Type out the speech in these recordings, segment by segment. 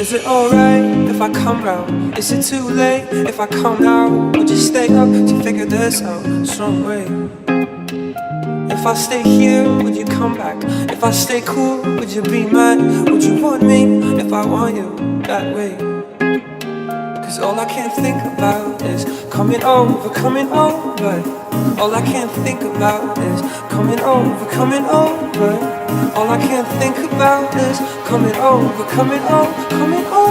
Is it alright if I come round? Is it too late if I come now? Would you stay up to figure this out some way? If I stay here, would you come back? If I stay cool, would you be mad? Would you want me if I want you that way? Cause all I can think about is coming over, coming over. All I can think about is coming over, coming over. All I can think about is coming over, coming over, coming over.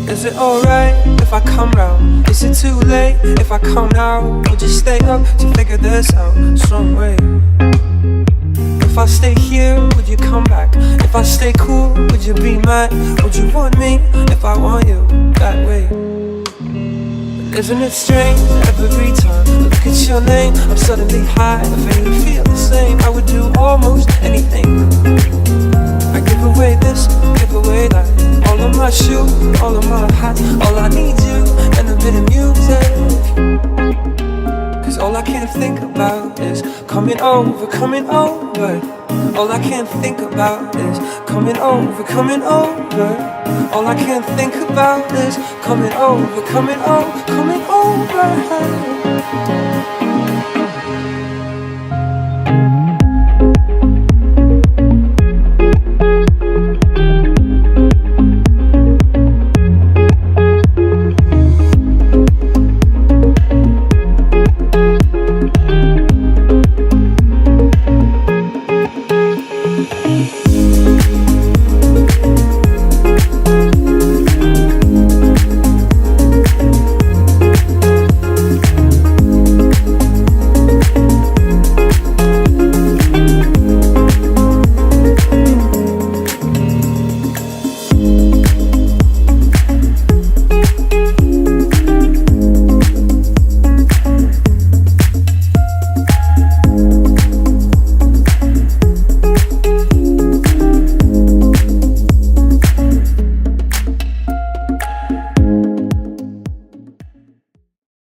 Is it alright if I come round? Is it too late if I come now? Would you stay up to figure this out some way? If I stay here, would you come back? If I stay cool, would you be mad? Would you want me if I want you that way? Isn't it strange every time I look at your name, I'm suddenly high, I faintly feel the same. I would do almost anything. I give away this, give away that. All of my shoes, all of my hats. All I need you and a bit of music. Cause all I can think about is coming over, coming over. All I can think about is coming over, coming over. All I can think about is coming over, coming over, coming over.